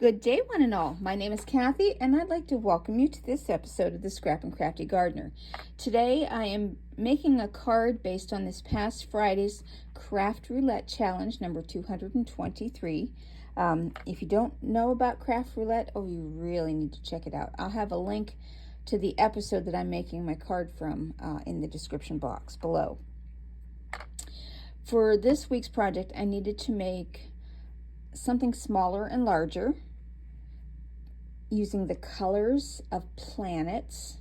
Good day, one and all. My name is Kathy, and I'd like to welcome you to this episode of the Scrap and Crafty Gardener. Today, I am making a card based on this past Friday's Craft Roulette Challenge, number 223. If you don't know about Craft Roulette, you really need to check it out. I'll have a link to the episode that I'm making my card from in the description box below. For this week's project, I needed to make something smaller and larger, using the colors of planets.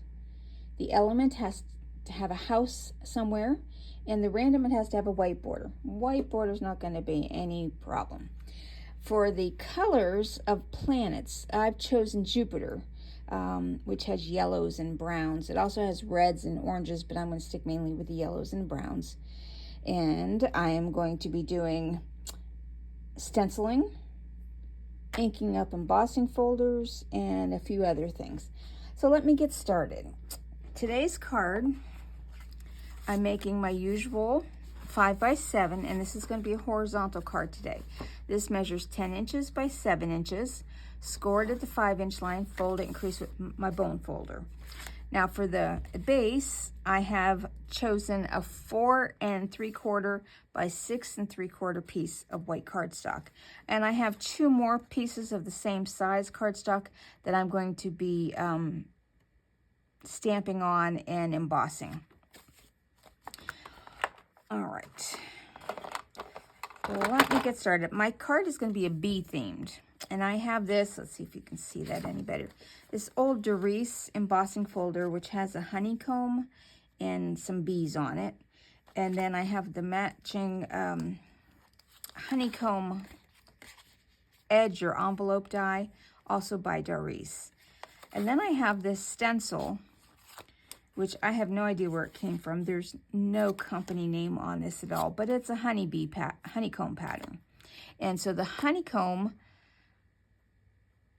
The element has to have a house somewhere, and the random it has to have a white border. White border is not going to be any problem. For the colors of planets, I've chosen Jupiter, which has yellows and browns. It also has reds and oranges, but I'm going to stick mainly with the yellows and browns. And I am going to be doing stenciling, inking up embossing folders, and a few other things. So let me get started. Today's card, I'm making my usual 5x7, and this is going to be a horizontal card today. This measures 10 inches by 7 inches, scored at the 5-inch line, fold it and crease with my bone folder. Now for the base, I have chosen a 4 3/4 by 6 3/4 piece of white cardstock. And I have 2 more pieces of the same size cardstock that I'm going to be stamping on and embossing. All right, let me get started. My card is going to be a bee themed. And I have this, let's see if you can see that any better. This old Darice embossing folder, which has a honeycomb and some bees on it. And then I have the matching honeycomb edge or envelope die, also by Darice. And then I have this stencil, which I have no idea where it came from. There's no company name on this at all, but it's a honeycomb pattern. And so the honeycomb,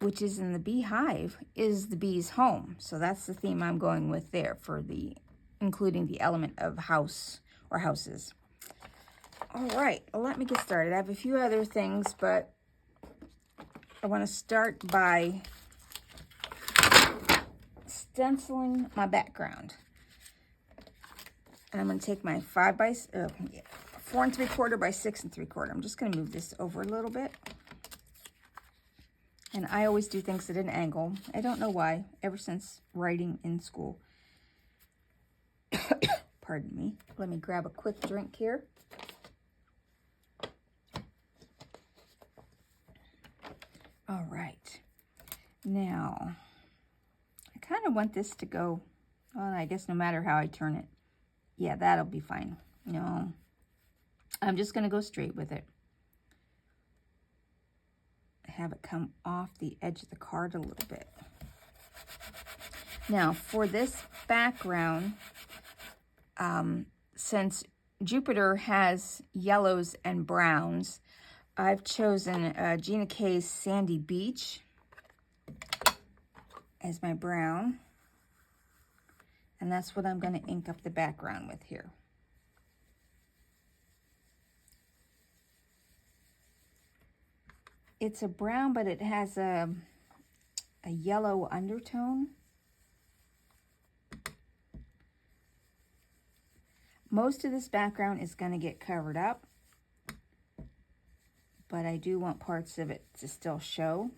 which is in the beehive, is the bee's home. So that's the theme I'm going with there for including the element of house or houses. All right, let me get started. I have a few other things, but I want to start by stenciling my background. And I'm going to take my 4 3/4 by 6 3/4. I'm just going to move this over a little bit. And I always do things at an angle. I don't know why, ever since writing in school. Pardon me. Let me grab a quick drink here. All right. Now, I kind of want this to go, well, I guess no matter how I turn it. Yeah, that'll be fine. No, I'm just going to go straight with it. Have it come off the edge of the card a little bit. Now for this background, since Jupiter has yellows and browns, I've chosen GinaK's Sandy Beach as my brown, and that's what I'm going to ink up the background with here. It's a brown, but it has a yellow undertone. Most of this background is going to get covered up, but I do want parts of it to still show.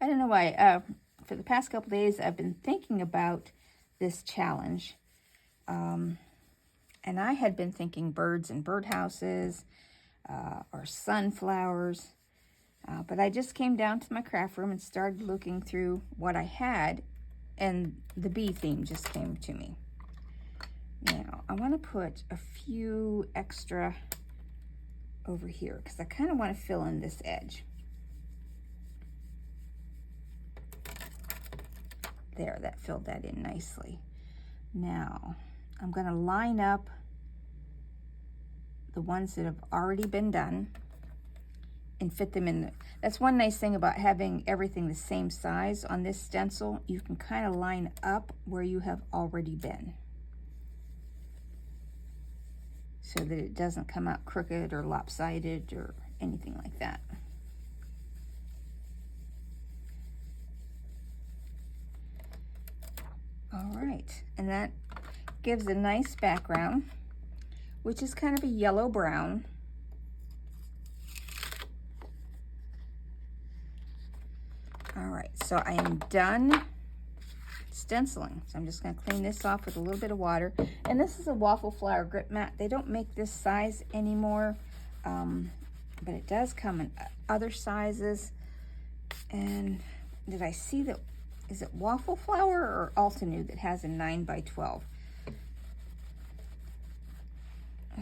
I don't know why. For the past couple days, I've been thinking about this challenge. And I had been thinking birds and birdhouses or sunflowers. But I just came down to my craft room and started looking through what I had, and the bee theme just came to me. Now, I want to put a few extra over here because I kind of want to fill in this edge. There, that filled that in nicely. Now, I'm going to line up the ones that have already been done and fit them in. That's one nice thing about having everything the same size on this stencil. You can kind of line up where you have already been. so that it doesn't come out crooked or lopsided or anything like that. All right, and that gives a nice background, which is kind of a yellow brown. All right, so I am done stenciling. So I'm just going to clean this off with a little bit of water. And this is a waffle flower grip mat. They don't make this size anymore, but it does come in other sizes. And did I see that? Is it waffle flower or Altenew that has a 9x12?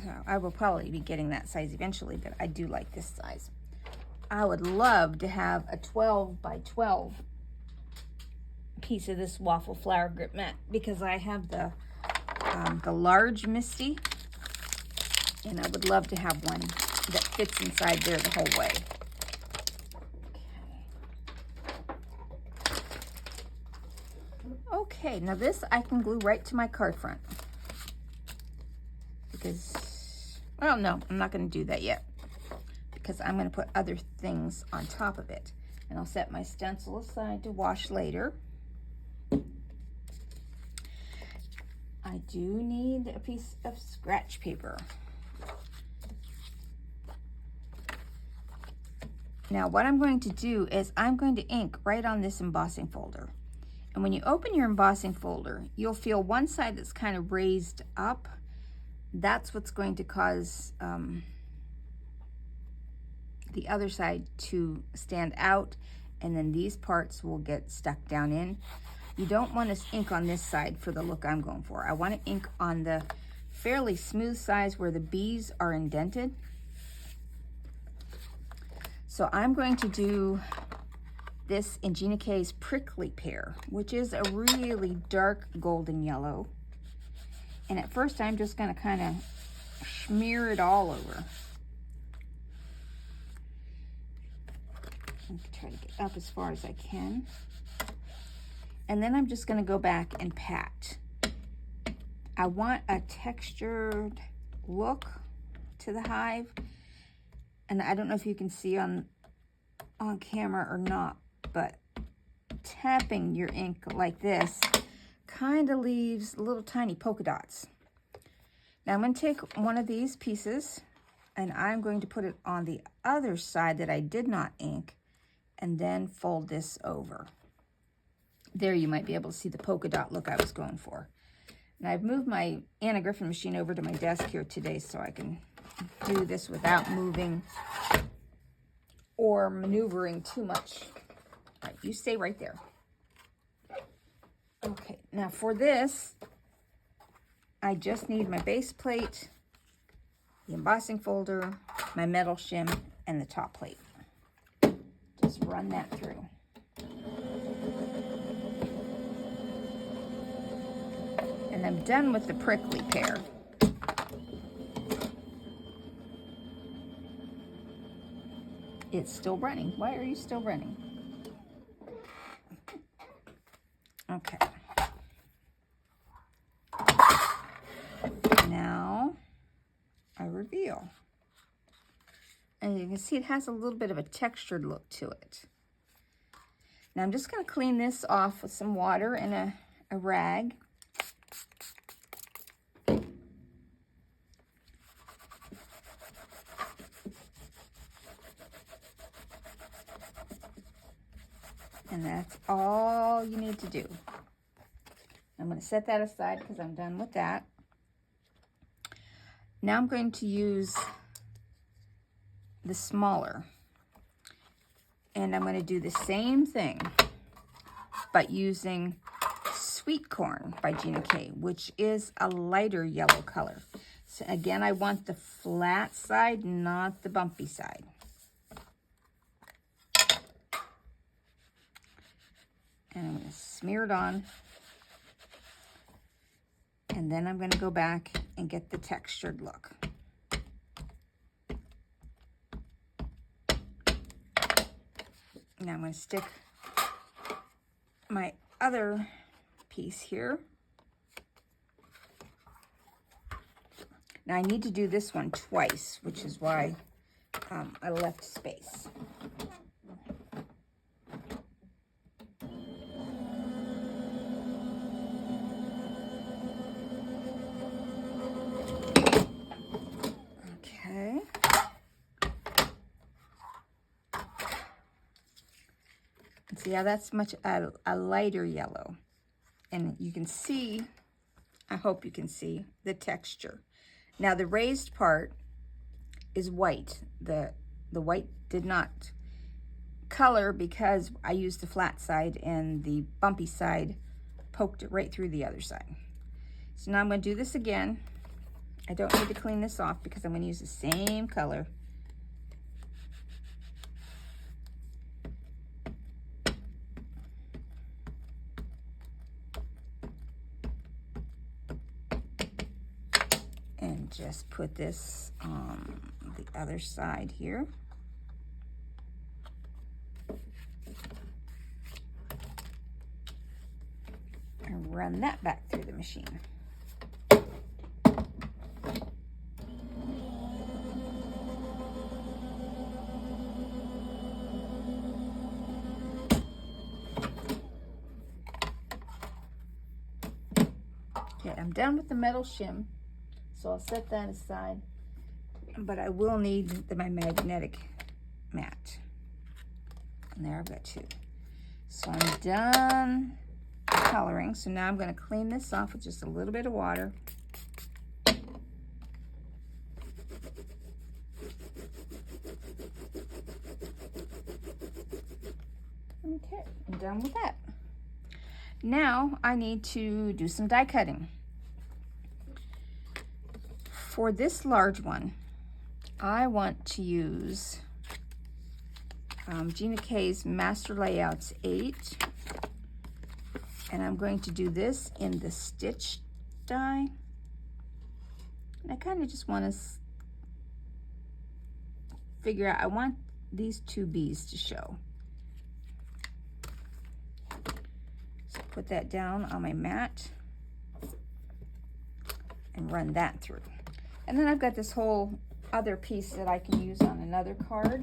So I will probably be getting that size eventually, but I do like this size. I would love to have a 12x12 piece of this waffle flower grip mat, because I have the large Misty, and I would love to have one that fits inside there the whole way. Okay, now this I can glue right to my card front, because, well, no, I'm not going to do that yet, because I'm going to put other things on top of it. And I'll set my stencil aside to wash later. I do need a piece of scratch paper. Now what I'm going to do is I'm going to ink right on this embossing folder. And when you open your embossing folder, you'll feel one side that's kind of raised up. That's what's going to cause the other side to stand out, and then these parts will get stuck down in. You don't want to ink on this side for the look I'm going for. I want to ink on the fairly smooth sides where the B's are indented. So I'm going to do this in GinaK's Prickly Pear, which is a really dark golden yellow. And at first I'm just going to kind of smear it all over. I'm going to try to get up as far as I can. And then I'm just going to go back and pat. I want a textured look to the hive. And I don't know if you can see on camera or not, but tapping your ink like this kind of leaves little tiny polka dots. Now I'm going to take one of these pieces and I'm going to put it on the other side that I did not ink, and then fold this over. There you might be able to see the polka dot look I was going for. And I've moved my Anna Griffin machine over to my desk here today so I can do this without moving or maneuvering too much. All right, you stay right there. Okay, now for this, I just need my base plate, the embossing folder, my metal shim, and the top plate. Just run that through. And I'm done with the Prickly Pear. It's still running. Why are you still running? Okay. Now I reveal. And you can see it has a little bit of a textured look to it. Now I'm just going to clean this off with some water and a rag. And that's all you need to do. I'm going to set that aside because I'm done with that. Now I'm going to use the smaller. And I'm going to do the same thing, but using Sweet Corn by GinaK, which is a lighter yellow color. So again, I want the flat side, not the bumpy side. And I'm going to smear it on. And then I'm going to go back and get the textured look. Now I'm going to stick my other piece here. Now I need to do this one twice, which is why I left space. Okay. See how that's much a lighter yellow. And you can see, I hope you can see the texture. Now the raised part is white. The white did not color because I used the flat side and the bumpy side poked it right through the other side. So now I'm going to do this again. I don't need to clean this off because I'm going to use the same color. And just put this on the other side here. And run that back through the machine. Okay, I'm done with the metal shim. So I'll set that aside, but I will need my magnetic mat. And there I've got two. So I'm done coloring. So now I'm going to clean this off with just a little bit of water. Okay, I'm done with that. Now I need to do some die cutting. For this large one, I want to use GinaK's Master Layouts 8, and I'm going to do this in the stitch die. And I kind of just want to figure out, I want these two bees to show. So put that down on my mat and run that through. And then I've got this whole other piece that I can use on another card.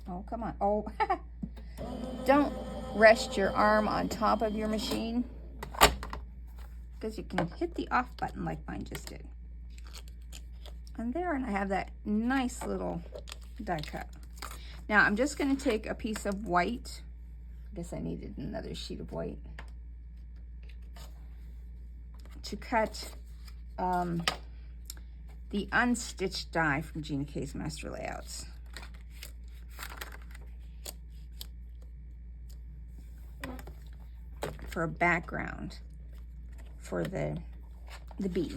Oh, come on. Oh, don't rest your arm on top of your machine because you can hit the off button like mine just did. And there, and I have that nice little die cut. Now I'm just going to take a piece of white. I guess I needed another sheet of white to cut the unstitched die from GinaK's Master Layouts. For a background for the bee.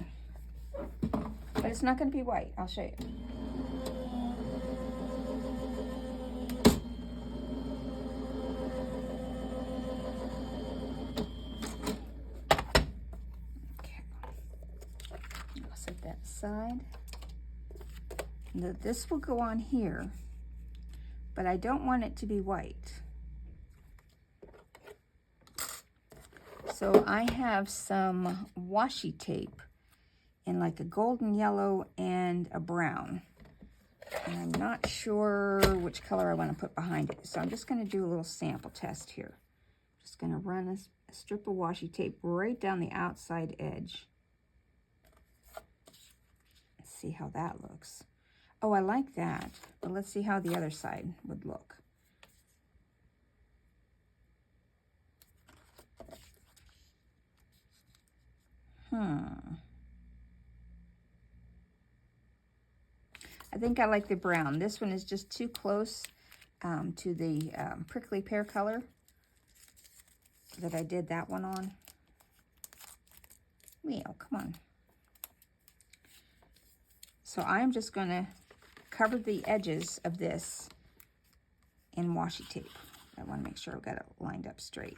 But it's not going to be white. I'll show you. That side. Now, this will go on here, but I don't want it to be white. So I have some washi tape in like a golden yellow and a brown. And I'm not sure which color I want to put behind it. So I'm just going to do a little sample test here. Just going to run a strip of washi tape right down the outside edge. See how that looks. Oh, I like that, but let's see how the other side would look. I think I like the brown. This one is just too close to the prickly pear color that I did that one on. Leo, come on. So I'm just going to cover the edges of this in washi tape. I want to make sure I've got it lined up straight.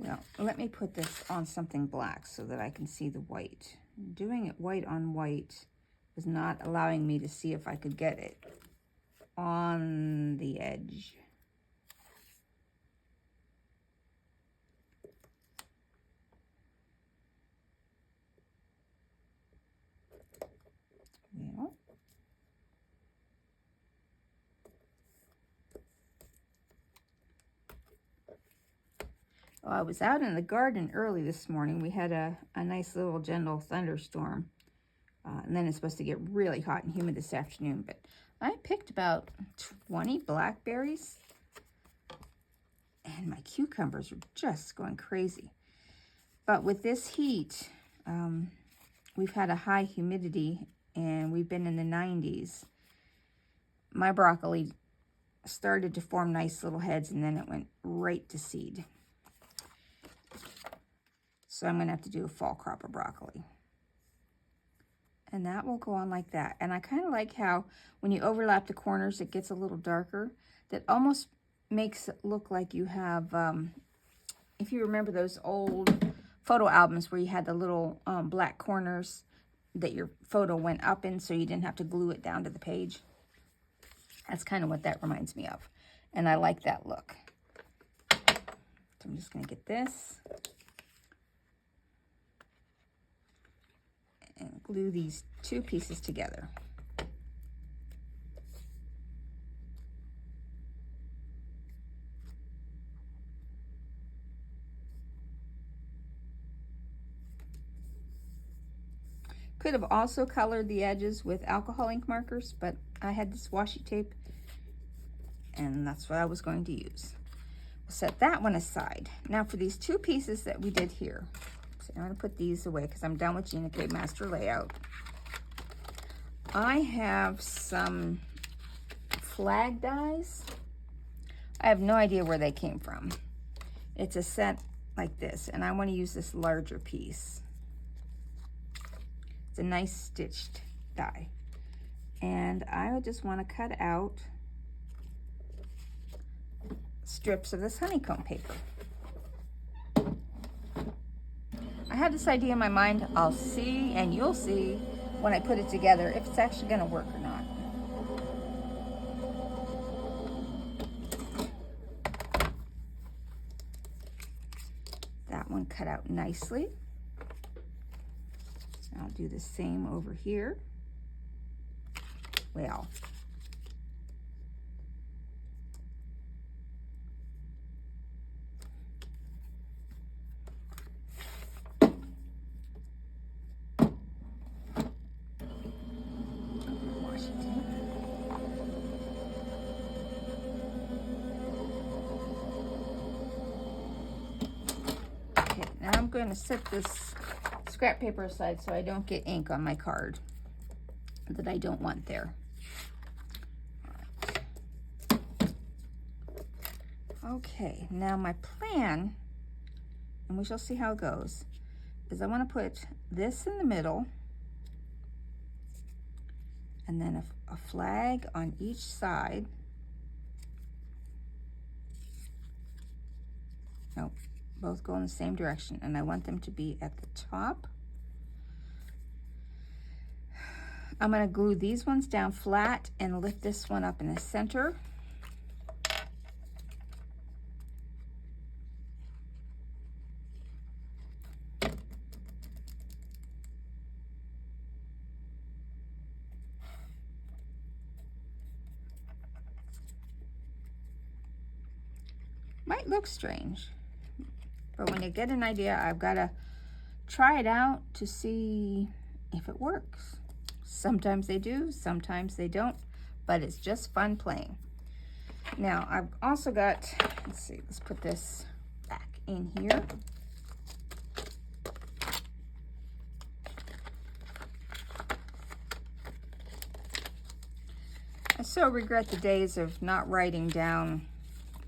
Now, let me put this on something black so that I can see the white. Doing it white on white was not allowing me to see if I could get it on the edge. Well, I was out in the garden early this morning. We had a nice little gentle thunderstorm. And then it's supposed to get really hot and humid this afternoon. But I picked about 20 blackberries. And my cucumbers are just going crazy. But with this heat, we've had a high humidity and we've been in the 90s. My broccoli started to form nice little heads and then it went right to seed. So I'm going to have to do a fall crop of broccoli. And that will go on like that. And I kind of like how when you overlap the corners, it gets a little darker. That almost makes it look like you have, if you remember those old photo albums where you had the little black corners that your photo went up in so you didn't have to glue it down to the page. That's kind of what that reminds me of. And I like that look. So I'm just going to get this. And glue these two pieces together. Could have also colored the edges with alcohol ink markers, but I had this washi tape and that's what I was going to use. We'll set that one aside. Now for these two pieces that we did here. So I'm going to put these away because I'm done with GinaK Master Layout. I have some flag dies. I have no idea where they came from. It's a set like this, and I want to use this larger piece. It's a nice stitched die. And I just want to cut out strips of this honeycomb paper. I have this idea in my mind. I'll see, and you'll see when I put it together if it's actually going to work or not. That one cut out nicely. I'll do the same over here. Well, now I'm going to set this scrap paper aside so I don't get ink on my card that I don't want there. All right. Okay, now my plan, and we shall see how it goes, is I want to put this in the middle and then a flag on each side. Nope. Both go in the same direction, and I want them to be at the top. I'm going to glue these ones down flat and lift this one up in the center. Might look strange, but when you get an idea, I've got to try it out to see if it works. Sometimes they do, sometimes they don't, but it's just fun playing. Now, I've also got, let's see, let's put this back in here. I so regret the days of not writing down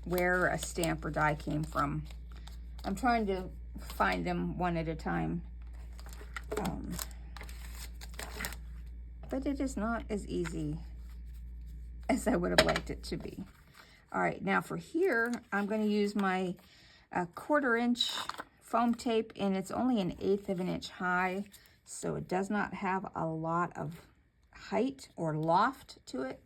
where a stamp or die came from. I'm trying to find them one at a time. But it is not as easy as I would have liked it to be. All right, now for here, I'm going to use my a 1/4 inch foam tape, and it's only 1/8 of an inch high, so it does not have a lot of height or loft to it.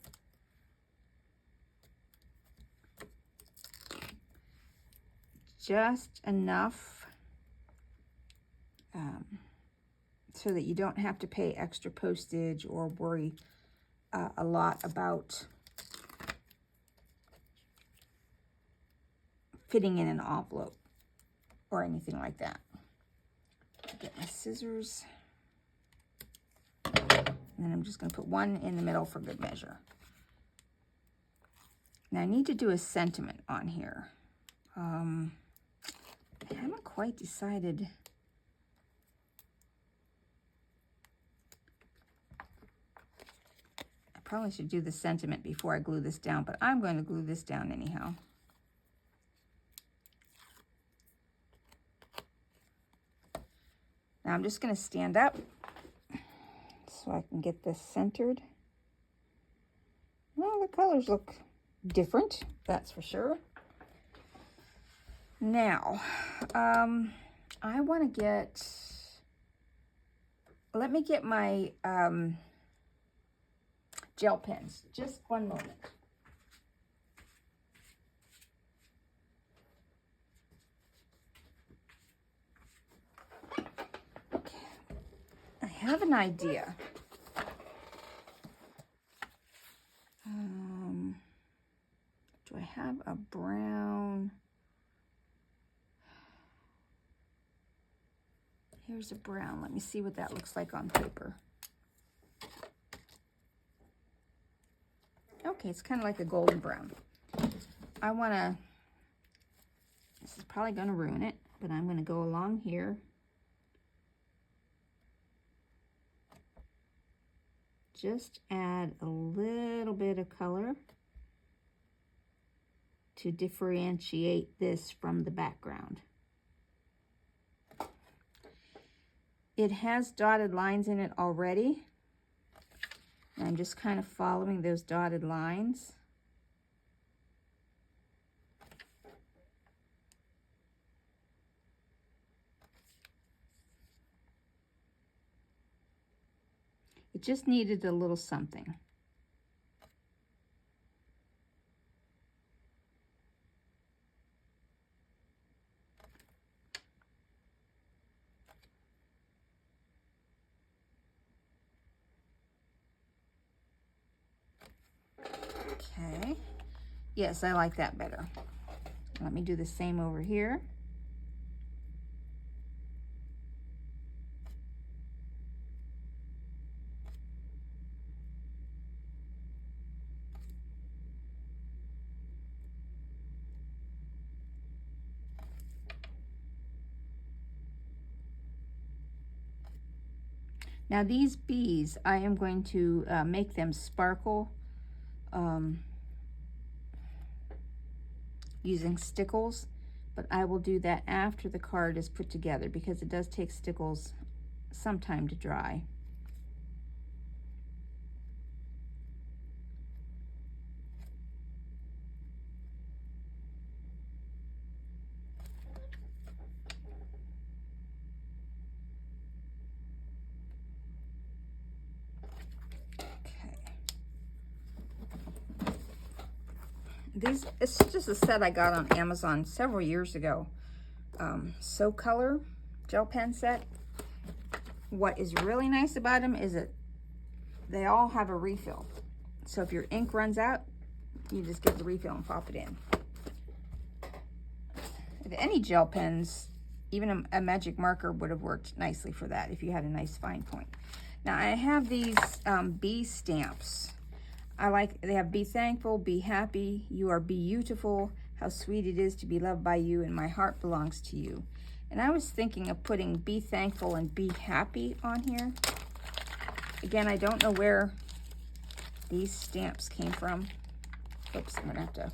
Just enough so that you don't have to pay extra postage or worry a lot about fitting in an envelope or anything like that. Get my scissors, and then I'm just going to put one in the middle for good measure. Now I need to do a sentiment on here. I haven't quite decided. I probably should do the sentiment before I glue this down, but I'm going to glue this down anyhow. Now I'm just going to stand up so I can get this centered. Well, the colors look different, that's for sure. Now, I want to get, let me get my gel pens. Just one moment. Okay, I have an idea. Do I have a brown? Here's a brown. Let me see what that looks like on paper. Okay, it's kind of like a golden brown. I want to, this is probably going to ruin it, but I'm going to go along here. Just add a little bit of color to differentiate this from the background. It has dotted lines in it already. I'm just kind of following those dotted lines. It just needed a little something. Okay, yes, I like that better. Let me do the same over here. Now these bees, I am going to make them sparkle using stickles, but I will do that after the card is put together because it does take stickles some time to dry. It's just a set I got on Amazon several years ago. So Color gel pen set. What is really nice about them is that they all have a refill. So if your ink runs out, you just get the refill and pop it in. If any gel pens, even a magic marker would have worked nicely for that if you had a nice fine point. Now I have these bee stamps. They have be thankful, be happy, you are beautiful, how sweet it is to be loved by you, and my heart belongs to you. And I was thinking of putting be thankful and be happy on here. Again, I don't know where these stamps came from. Oops, I'm gonna have to.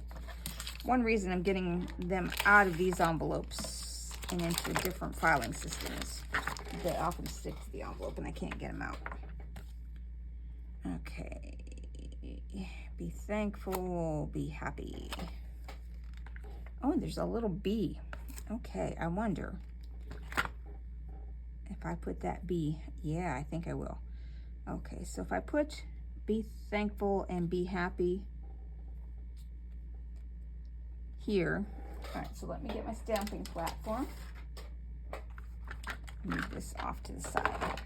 One reason I'm getting them out of these envelopes and into a different filing system is they often stick to the envelope and I can't get them out. Okay. Be thankful, be happy. Oh, there's a little bee. Okay, I wonder if I put that be, yeah, I think I will. Okay, so if I put be thankful and be happy here. All right, so let me get my stamping platform. Move this off to the side.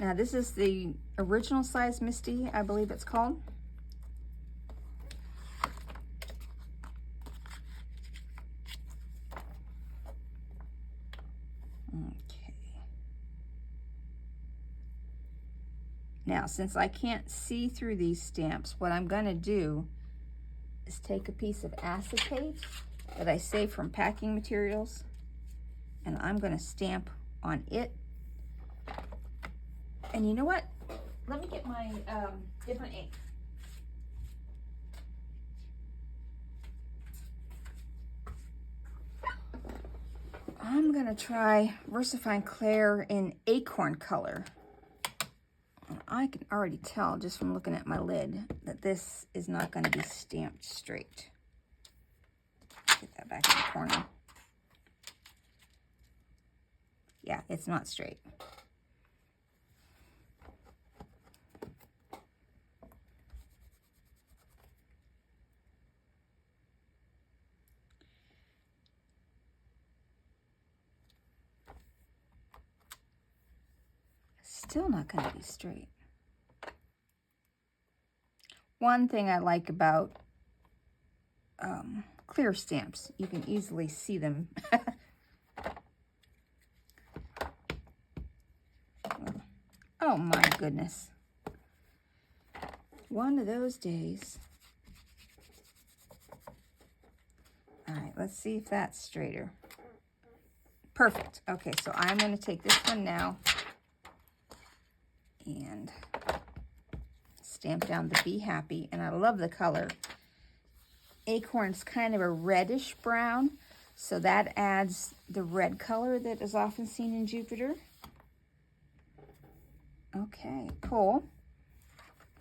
Now this is the original size Misty, I believe it's called. Okay. Now, since I can't see through these stamps, what I'm gonna do is take a piece of acetate that I saved from packing materials, and I'm gonna stamp on it. And you know what? Let me get my different ink. I'm gonna try VersaFine Clair in Acorn color. And I can already tell just from looking at my lid that this is not gonna be stamped straight. Get that back in the corner. Yeah, it's not straight. Still not going to be straight. One thing I like about clear stamps, you can easily see them. Oh my goodness. One of those days. All right, let's see if that's straighter. Perfect. Okay, so I'm going to take this one now and stamp down the Be Happy. And I love the color. Acorn's kind of a reddish brown, so that adds the red color that is often seen in Jupiter. Okay, cool.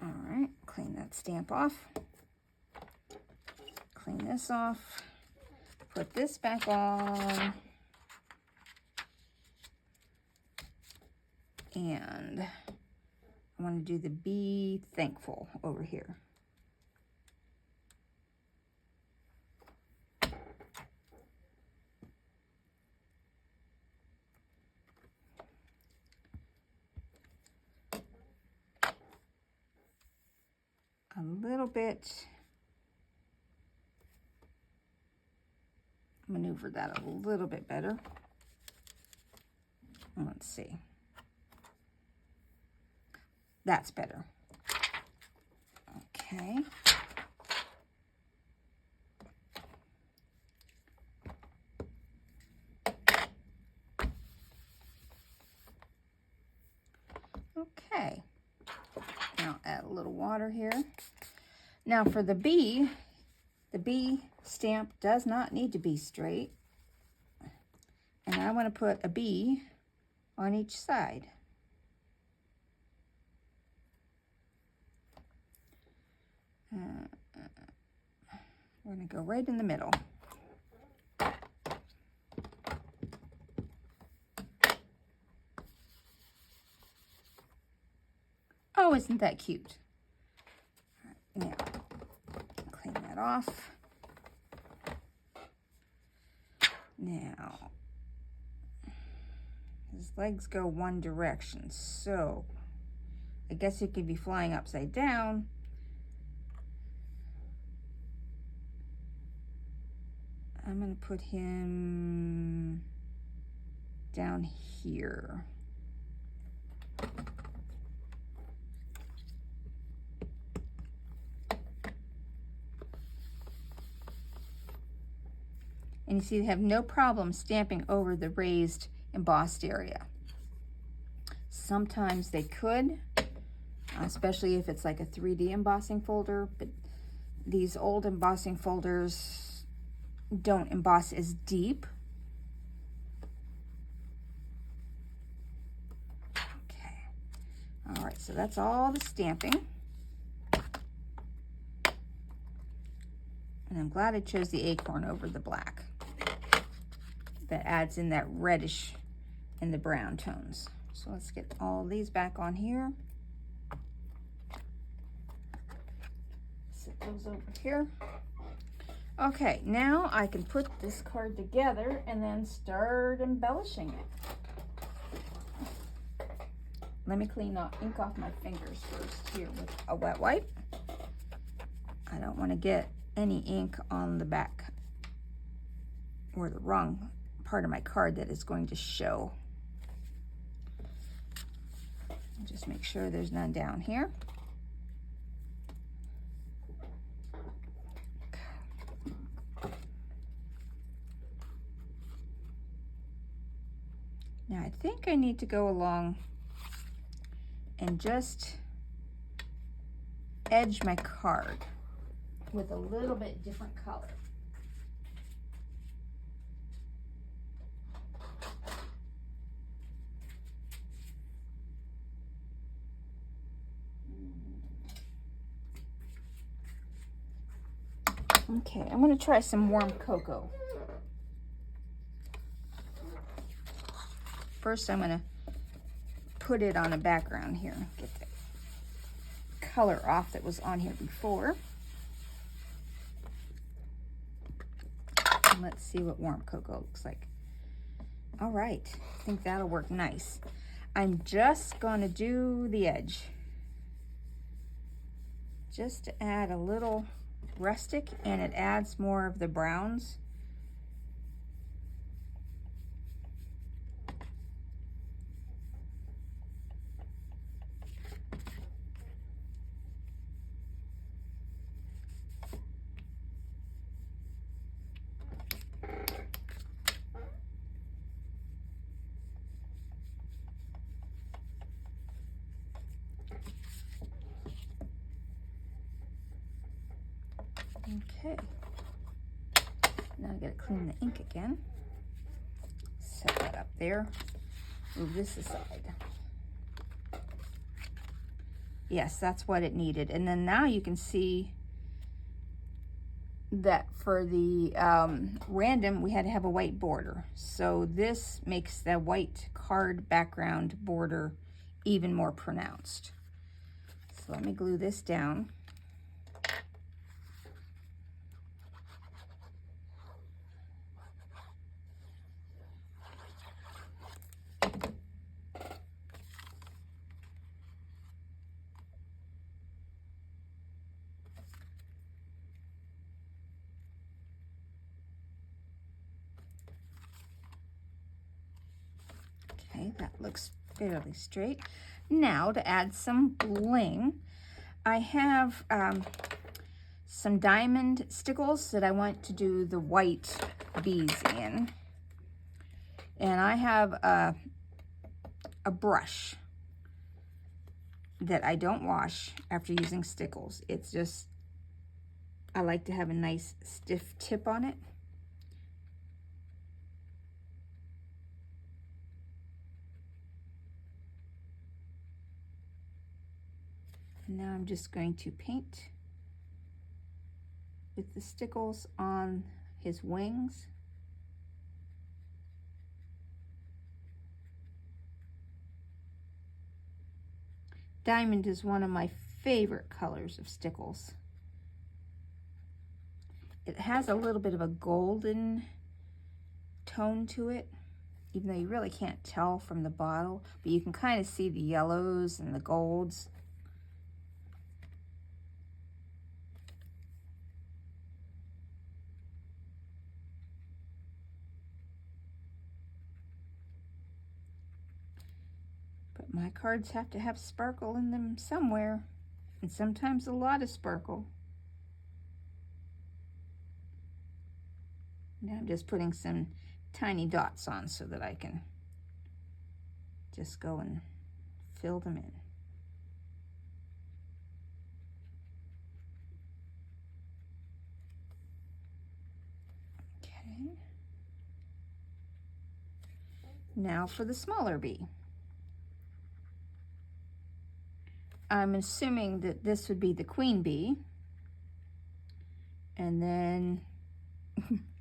All right, clean that stamp off. Clean this off. Put this back on. And I want to do the Be Thankful over here. A little bit, maneuver that a little bit better. Let's see. That's better. Okay. Okay. Now add a little water here. Now for the B stamp does not need to be straight. And I want to put a B on each side. We're going to go right in the middle. Oh, isn't that cute? All right, now, clean that off. Now, his legs go one direction, so I guess he could be flying upside down. I'm going to put him down here. And you see they have no problem stamping over the raised embossed area. Sometimes they could, especially if it's like a 3D embossing folder, but these old embossing folders don't emboss as deep. Okay. so that's all the stamping. And I'm glad I chose the acorn over the black. That adds in that reddish and the brown tones. So let's get all these back on here. Set those over here. Okay, now I can put this card together and then start embellishing it. Let me clean the ink off my fingers first here with a wet wipe. I don't want to get any ink on the back or the wrong part of my card that is going to show. Just make sure there's none down here. Now I think I need to go along and just edge my card with a little bit different color. Okay, I'm going to try some warm cocoa. First, I'm going to put it on a background here. Get the color off that was on here before. And let's see what warm cocoa looks like. All right, I think that'll work nice. I'm just going to do the edge. Just to add a little rustic, and it adds more of the browns. Okay, now I gotta clean the ink again. Set that up there. Move this aside. Yes, that's what it needed. And then now you can see that for the random, we had to have a white border. So this makes the white card background border even more pronounced. So let me glue this down. Okay, that looks fairly straight. Now to add some bling, I have some diamond stickles that I want to do the white beads in. And I have a brush that I don't wash after using stickles. It's just, I like to have a nice stiff tip on it. Now I'm just going to paint with the stickles on his wings. Diamond is one of my favorite colors of stickles. It has a little bit of a golden tone to it, even though you really can't tell from the bottle, but you can kind of see the yellows and the golds. But my cards have to have sparkle in them somewhere, and sometimes a lot of sparkle. Now I'm just putting some tiny dots on so that I can just go and fill them in. Okay. Now for the smaller bee. I'm assuming that this would be the queen bee. And then,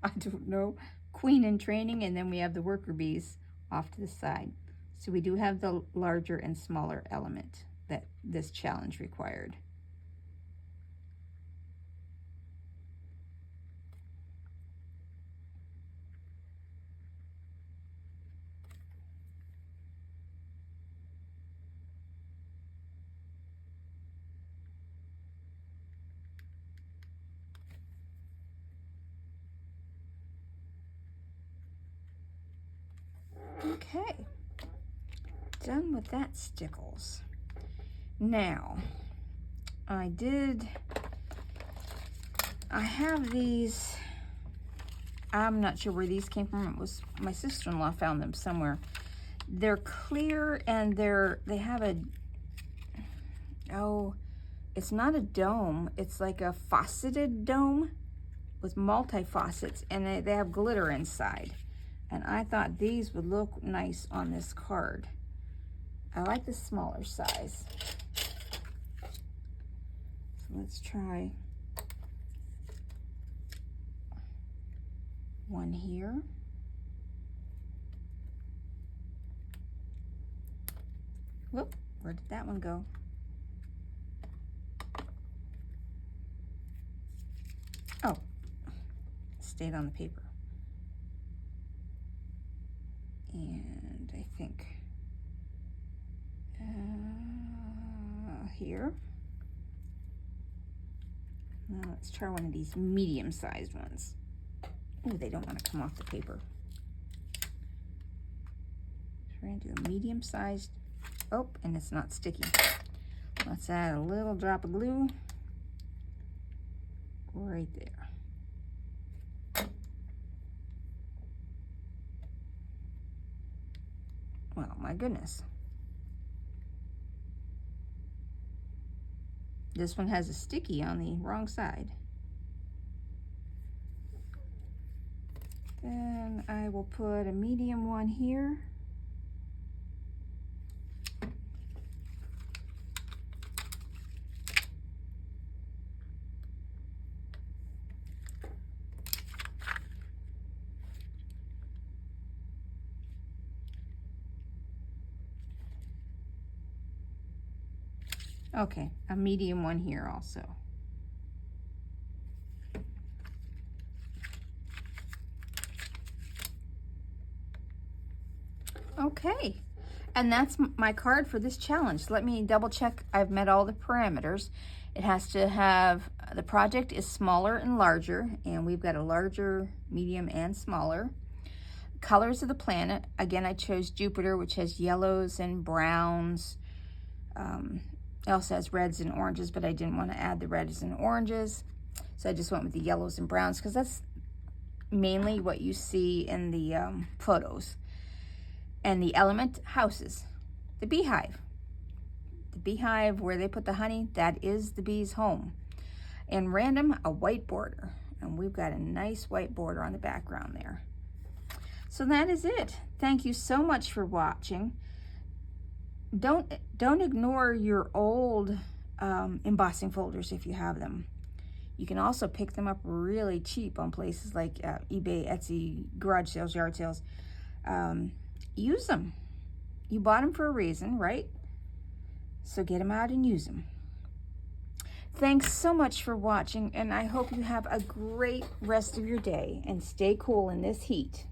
I don't know, queen in training, and then we have the worker bees off to the side. So we do have the larger and smaller element that this challenge required. Okay, done with that stickles. Now, I have these, I'm not sure where these came from. It was my sister-in-law found them somewhere. They're clear and they have a, oh, it's not a dome. It's like a faceted dome with multi-facets, and they have glitter inside. And I thought these would look nice on this card. I like the smaller size. So let's try one here. Whoop, where did that one go? Oh, stayed on the paper. And I think here. Now let's try one of these medium-sized ones. Oh, they don't want to come off the paper. We're going to do a medium-sized. Oh, and it's not sticky. Let's add a little drop of glue right there. Well, my goodness. This one has a sticky on the wrong side. Then I will put a medium one here. Okay, a medium one here also. Okay, and that's my card for this challenge. Let me double check I've met all the parameters. It has to have, the project is smaller and larger, and we've got a larger, medium, and smaller. Colors of the planet, again, I chose Jupiter, which has yellows and browns. It also has reds and oranges, but I didn't want to add the reds and oranges. So I just went with the yellows and browns because that's mainly what you see in the photos. And the element, houses. The beehive. The beehive where they put the honey, that is the bee's home. And random, a white border. And we've got a nice white border on the background there. So that is it. Thank you so much for watching. Don't ignore your old embossing folders if you have them. You can also pick them up really cheap on places like eBay, Etsy, garage sales, yard sales. Use them. You bought them for a reason, right? So get them out and use them. Thanks so much for watching, and I hope you have a great rest of your day and stay cool in this heat.